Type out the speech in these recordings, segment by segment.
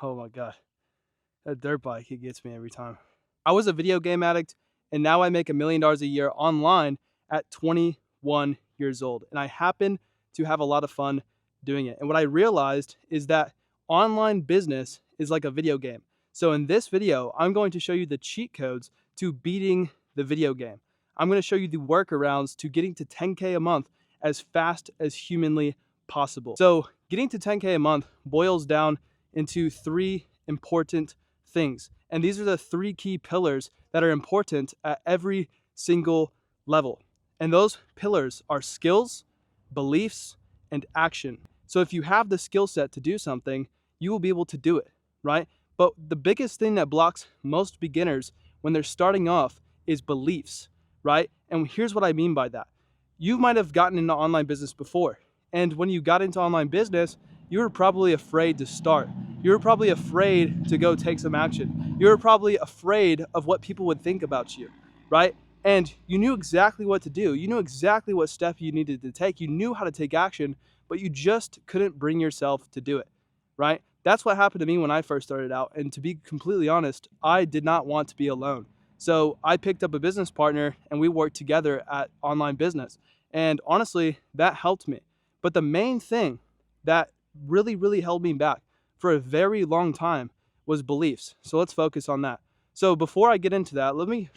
Oh my God. That dirt bike, it gets me every time. I was a video game addict, and now I make $1 million a year online at 21 years old. And I happen to have a lot of fun doing it. And what I realized is that online business is like a video game. So in this video, I'm going to show you the cheat codes to beating the video game. I'm going to show you the workarounds to getting to 10K a month as fast as humanly possible. So getting to 10K a month boils down into 3 important things. And these are the 3 key pillars that are important at every single level. And those pillars are skills, beliefs, and action. So if you have the skill set to do something, you will be able to do it, right? But the biggest thing that blocks most beginners when they're starting off is beliefs, right? And here's what I mean by that. You might have gotten into online business before. And when you got into online business, you were probably afraid to start. You were probably afraid to go take some action. You were probably afraid of what people would think about you, right? And you knew exactly what to do. You knew exactly what step you needed to take. You knew how to take action, but you just couldn't bring yourself to do it, right? That's what happened to me when I first started out. And to be completely honest, I did not want to be alone. So I picked up a business partner and we worked together at online business. And honestly, that helped me. But the main thing that really held me back for a very long time was beliefs. So let's focus on that. So before I get into that, let me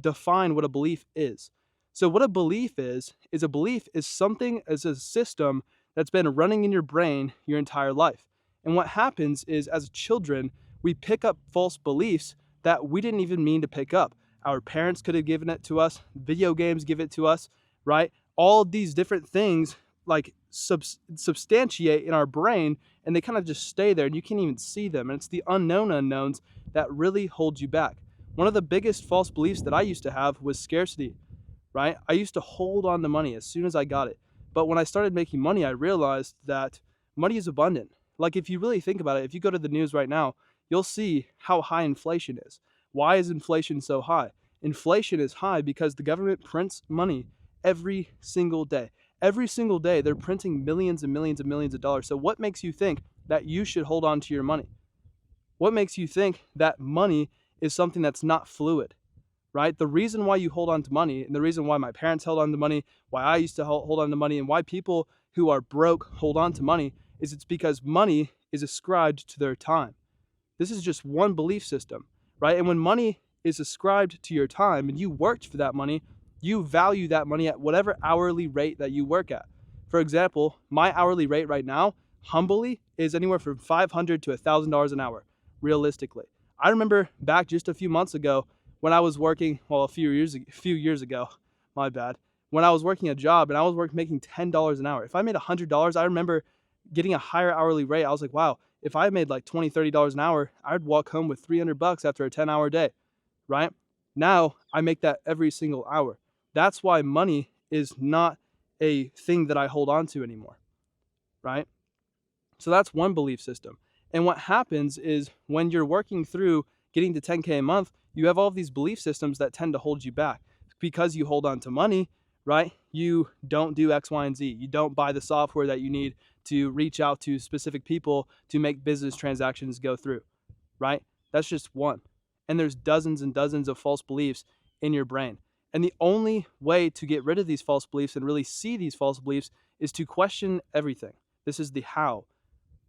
define what a belief is. So what a belief is a belief is something as a system that's been running in your brain your entire life. And what happens is as children, we pick up false beliefs that we didn't even mean to pick up. Our parents could have given it to us, video games give it to us, right? All these different things like substantiate in our brain, and they kind of just stay there and you can't even see them. And it's the unknown unknowns that really hold you back. One of the biggest false beliefs that I used to have was scarcity, right? I used to hold on to money as soon as I got it. But when I started making money, I realized that money is abundant. Like if you really think about it, if you go to the news right now, you'll see how high inflation is. Why is inflation so high? Inflation is high because the government prints money every single day. Every single day, they're printing millions and millions and millions of dollars. So what makes you think that you should hold on to your money? What makes you think that money is something that's not fluid, right? The reason why you hold on to money, and the reason why my parents held on to money, why I used to hold on to money, and why people who are broke hold on to money, is it's because money is ascribed to their time. This is just one belief system, right? And when money is ascribed to your time and you worked for that money, you value that money at whatever hourly rate that you work at. For example, my hourly rate right now, humbly, is anywhere from $500 to $1,000 an hour, realistically. I remember back just a few months ago when I was working, well, a few years ago, my bad, when I was working a job and I was making $10 an hour. If I made $100, I remember getting a higher hourly rate. I was like, wow, if I made like $20, $30 an hour, I'd walk home with $300 after a 10-hour day, right? Now I make that every single hour. That's why money is not a thing that I hold on to anymore, right? So that's one belief system. And what happens is when you're working through getting to 10K a month, you have all of these belief systems that tend to hold you back. Because you hold on to money, right? You don't do X, Y, and Z. You don't buy the software that you need to reach out to specific people to make business transactions go through, right? That's just one. And there's dozens and dozens of false beliefs in your brain. And the only way to get rid of these false beliefs and really see these false beliefs is to question everything. This is the how,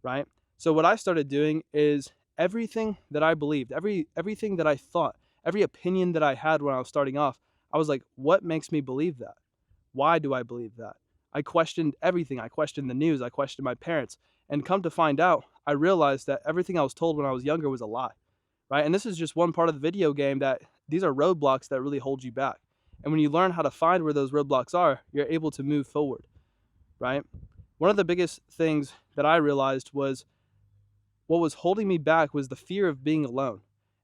right? So what I started doing is everything that I believed, everything that I thought, every opinion that I had when I was starting off, I was like, what makes me believe that? Why do I believe that? I questioned everything. I questioned the news. I questioned my parents. And come to find out, I realized that everything I was told when I was younger was a lie, right? And this is just one part of the video game that these are roadblocks that really hold you back. And when you learn how to find where those roadblocks are, you're able to move forward, right? One of the biggest things that I realized was what was holding me back was the fear of being alone.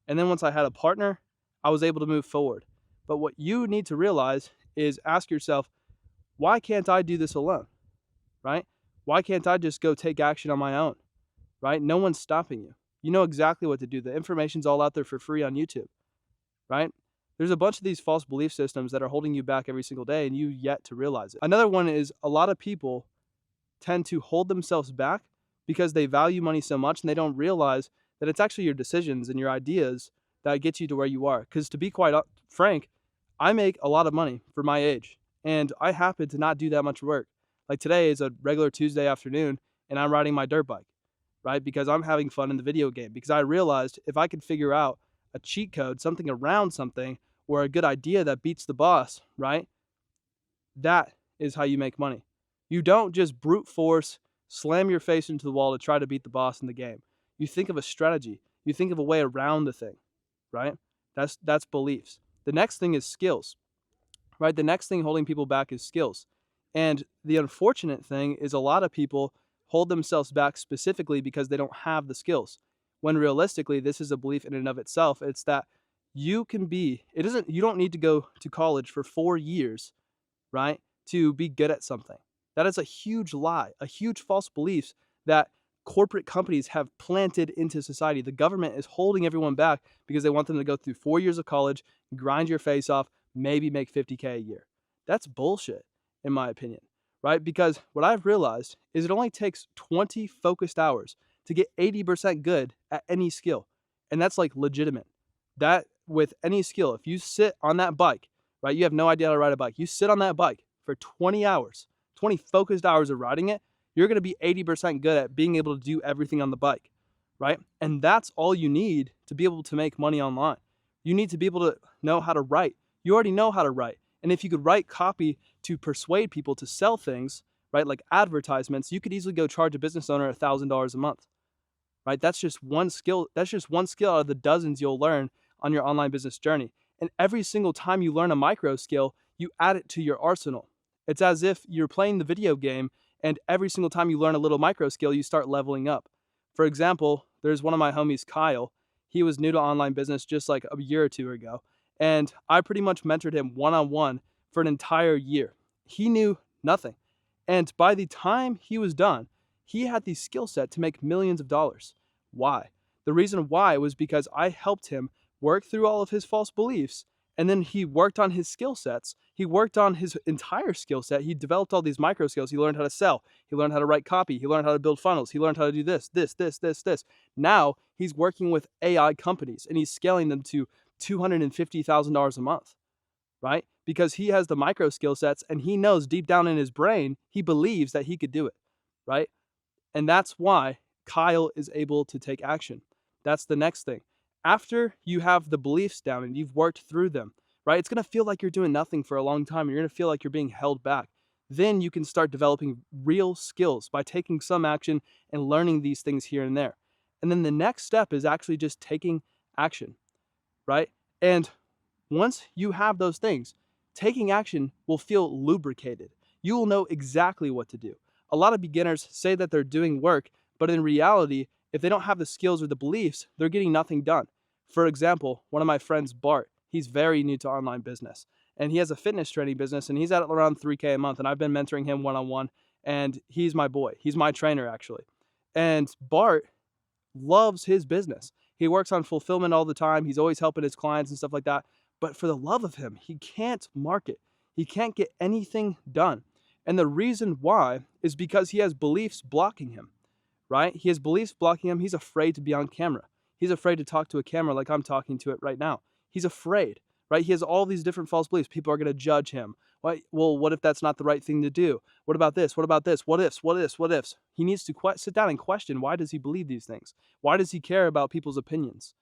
And then once I had a partner, I was able to move forward. But what you need to realize is ask yourself, why can't I do this alone, right? Why can't I just go take action on my own, right? No one's stopping you. You know exactly what to do. The information's all out there for free on YouTube, right? There's a bunch of these false belief systems that are holding you back every single day and you yet to realize it. Another one is a lot of people tend to hold themselves back because they value money so much and they don't realize that it's actually your decisions and your ideas that get you to where you are. Because to be quite frank, I make a lot of money for my age, and I happen to not do that much work. Like today is a regular Tuesday afternoon, and I'm riding my dirt bike, right? Because I'm having fun in the video game. Because I realized if I could figure out a cheat code, something around something, or a good idea that beats the boss, right? That is how you make money. You don't just brute force, slam your face into the wall to try to beat the boss in the game. You think of a strategy. You think of a way around the thing, right? That's beliefs. The next thing is skills, right? The next thing holding people back is skills. And the unfortunate thing is a lot of people hold themselves back specifically because they don't have the skills. When realistically, this is a belief in and of itself. It's that you can be, it isn't, you don't need to go to college for 4 years, right, to be good at something. That is a huge lie, a huge false belief that corporate companies have planted into society. The government is holding everyone back because they want them to go through 4 years of college, grind your face off, maybe make 50K a year. That's bullshit, in my opinion, right? Because what I've realized is it only takes 20 focused hours to get 80% good at any skill. And that's like legitimate. That with any skill, if you sit on that bike, right, you have no idea how to ride a bike. You sit on that bike for 20 hours, 20 focused hours of riding it, you're going to be 80% good at being able to do everything on the bike, right? And that's all you need to be able to make money online. You need to be able to know how to write. You already know how to write. And if you could write copy to persuade people to sell things, right, like advertisements, you could easily go charge a business owner $1,000 a month, right? That's just one skill. That's just one skill out of the dozens you'll learn on your online business journey. And every single time you learn a micro skill, you add it to your arsenal. It's as if you're playing the video game, and every single time you learn a little micro skill, you start leveling up. For example, there's one of my homies, Kyle. He was new to online business just like a year or two ago, and I pretty much mentored him one-on-one for an entire year. He knew nothing. And by the time he was done, he had the skill set to make millions of dollars. Why? The reason why was because I helped him work through all of his false beliefs, and then he worked on his skill sets. He worked on his entire skill set. He developed all these micro skills. He learned how to sell. He learned how to write copy. He learned how to build funnels. He learned how to do this. Now he's working with AI companies, and he's scaling them to $250,000 a month, right? Because he has the micro skill sets, and he knows deep down in his brain, he believes that he could do it, right? And that's why Kyle is able to take action. That's the next thing. After you have the beliefs down and you've worked through them, right, it's going to feel like you're doing nothing for a long time. You're going to feel like you're being held back. Then you can start developing real skills by taking some action and learning these things here and there. And then the next step is actually just taking action, right? And once you have those things, taking action will feel lubricated. You will know exactly what to do. A lot of beginners say that they're doing work, but in reality, if they don't have the skills or the beliefs, they're getting nothing done. For example, one of my friends, Bart, he's very new to online business, and he has a fitness training business, and he's at around 3K a month, and I've been mentoring him one-on-one, and he's my boy. He's my trainer, actually. And Bart loves his business. He works on fulfillment all the time. He's always helping his clients and stuff like that. But for the love of him, he can't market. He can't get anything done. And the reason why is because he has beliefs blocking him, right? He has beliefs blocking him. He's afraid to be on camera. He's afraid to talk to a camera like I'm talking to it right now. He's afraid, right? He has all these different false beliefs. People are going to judge him. Well, what if that's not the right thing to do? What about this? What about this? What ifs? What ifs? What ifs? He needs to sit down and question, why does he believe these things? Why does he care about people's opinions,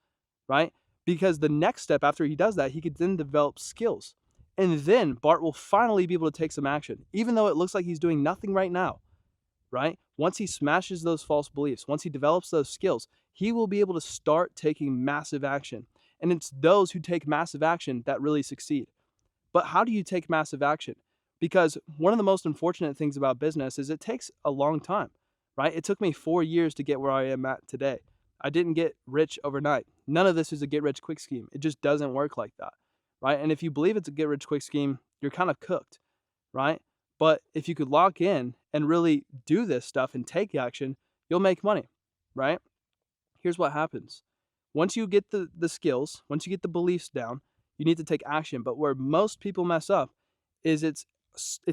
right? Because the next step after he does that, he could then develop skills. And then Bart will finally be able to take some action, even though it looks like he's doing nothing right now, right? Once he smashes those false beliefs, once he develops those skills, he will be able to start taking massive action. And it's those who take massive action that really succeed. But how do you take massive action? Because one of the most unfortunate things about business is it takes a long time, right? It took me 4 years to get where I am at today. I didn't get rich overnight. None of this is a get rich quick scheme. It just doesn't work like that, right? And if you believe it's a get rich quick scheme, you're kind of cooked, right? But if you could lock in and really do this stuff and take action, you'll make money, right? Here's what happens. Once you get the skills, once you get the beliefs down, you need to take action. But where most people mess up is it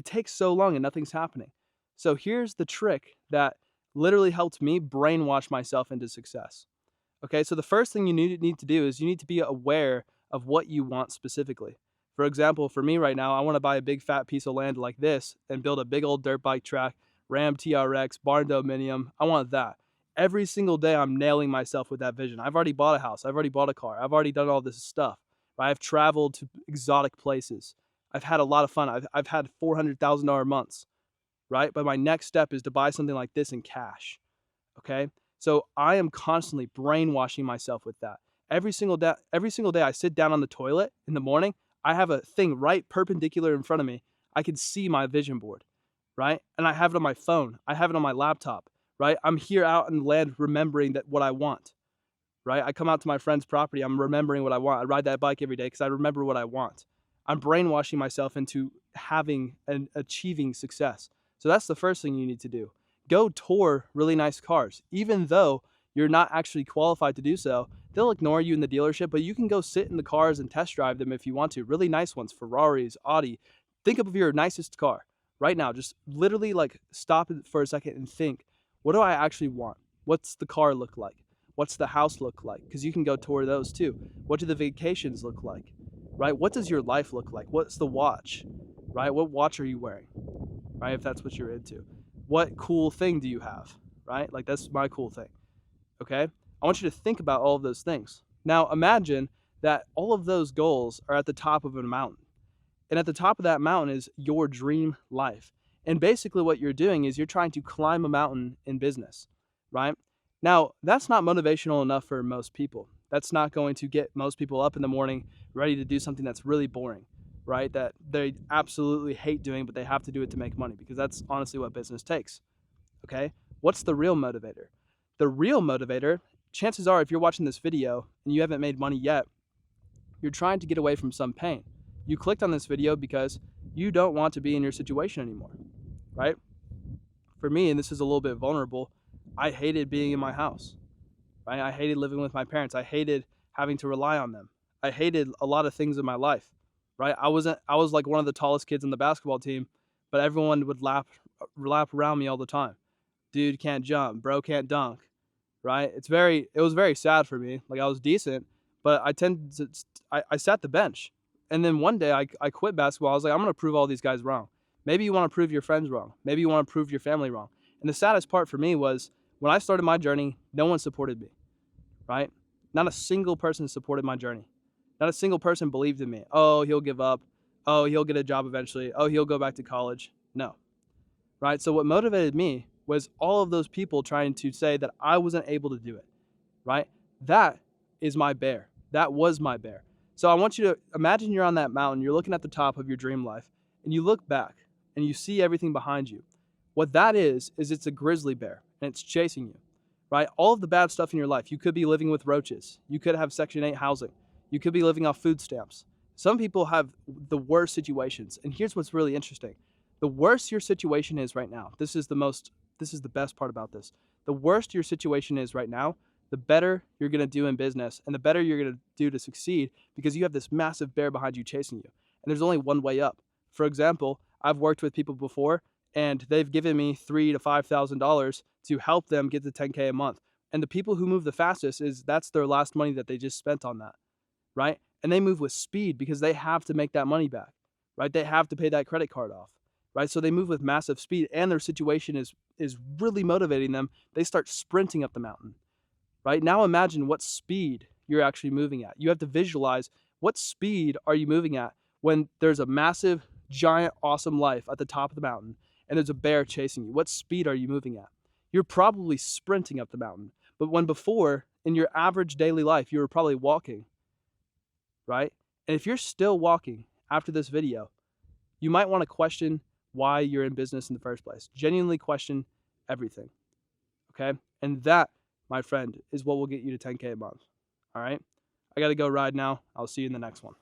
takes so long and nothing's happening. So here's the trick that literally helped me brainwash myself into success. Okay, so the first thing you need to do is you need to be aware of what you want specifically. For example, for me right now, I want to buy a big fat piece of land like this and build a big old dirt bike track, Ram TRX, barn dominium. I want that. Every single day, I'm nailing myself with that vision. I've already bought a house. I've already bought a car. I've already done all this stuff. Right? I've traveled to exotic places. I've had a lot of fun. I've had $400,000 months, right? But my next step is to buy something like this in cash. Okay. So I am constantly brainwashing myself with that. Every single day I sit down on the toilet in the morning, I have a thing right perpendicular in front of me. I can see my vision board, right? And I have it on my phone. I have it on my laptop, right? I'm here out in the land remembering that what I want, right? I come out to my friend's property. I'm remembering what I want. I ride that bike every day because I remember what I want. I'm brainwashing myself into having and achieving success. So that's the first thing you need to do. Go tour really nice cars. Even though you're not actually qualified to do so, they'll ignore you in the dealership, but you can go sit in the cars and test drive them if you want to. Really nice ones, Ferraris, Audi. Think of your nicest car right now. Just literally like stop for a second and think, what do I actually want? What's the car look like? What's the house look like? Because you can go tour those too. What do the vacations look like? Right? What does your life look like? What's the watch? Right? What watch are you wearing? Right? If that's what you're into. What cool thing do you have? Right? Like that's my cool thing. Okay? I want you to think about all of those things. Now imagine that all of those goals are at the top of a mountain. And at the top of that mountain is your dream life. And basically what you're doing is you're trying to climb a mountain in business, right? Now, that's not motivational enough for most people. That's not going to get most people up in the morning ready to do something that's really boring, right? That they absolutely hate doing, but they have to do it to make money because that's honestly what business takes, okay? What's the real motivator? The real motivator, chances are if you're watching this video and you haven't made money yet, you're trying to get away from some pain. You clicked on this video because you don't want to be in your situation anymore, right? For me, and this is a little bit vulnerable, I hated being in my house, right? I hated living with my parents. I hated having to rely on them. I hated a lot of things in my life, right? I was like one of the tallest kids on the basketball team, but everyone would lap around me all the time. Dude can't jump, bro can't dunk, right? It was very sad for me. Like I was decent, but I sat the bench. And then one day I quit basketball. I was like, I'm going to prove all these guys wrong. Maybe you want to prove your friends wrong. Maybe you want to prove your family wrong. And the saddest part for me was when I started my journey, no one supported me, right? Not a single person supported my journey. Not a single person believed in me. Oh, he'll give up. Oh, he'll get a job eventually. Oh, he'll go back to college. No, right? So what motivated me was all of those people trying to say that I wasn't able to do it, right? That is my bear. That was my bear. So I want you to imagine you're on that mountain, you're looking at the top of your dream life, and you look back and you see everything behind you. What that is it's a grizzly bear and it's chasing you, right? All of the bad stuff in your life. You could be living with roaches. You could have Section 8 housing. You could be living off food stamps. Some people have the worst situations. And here's what's really interesting. The worse your situation is right now, this is the best part about this. The worse your situation is right now, the better you're going to do in business and the better you're going to do to succeed because you have this massive bear behind you chasing you. And there's only one way up. For example, I've worked with people before and they've given me $3,000 to $5,000 to help them get to 10K a month. And the people who move the fastest that's their last money that they just spent on that, right? And they move with speed because they have to make that money back, right? They have to pay that credit card off, right? So they move with massive speed and their situation is really motivating them. They start sprinting up the mountain, right? Now imagine what speed you're actually moving at. You have to visualize what speed are you moving at when there's a massive, giant, awesome life at the top of the mountain and there's a bear chasing you. What speed are you moving at? You're probably sprinting up the mountain. But when before, in your average daily life, you were probably walking, right? And if you're still walking after this video, you might want to question why you're in business in the first place. Genuinely question everything, okay? And that, my friend, is what will get you to 10K a month, all right? I got to go ride now. I'll see you in the next one.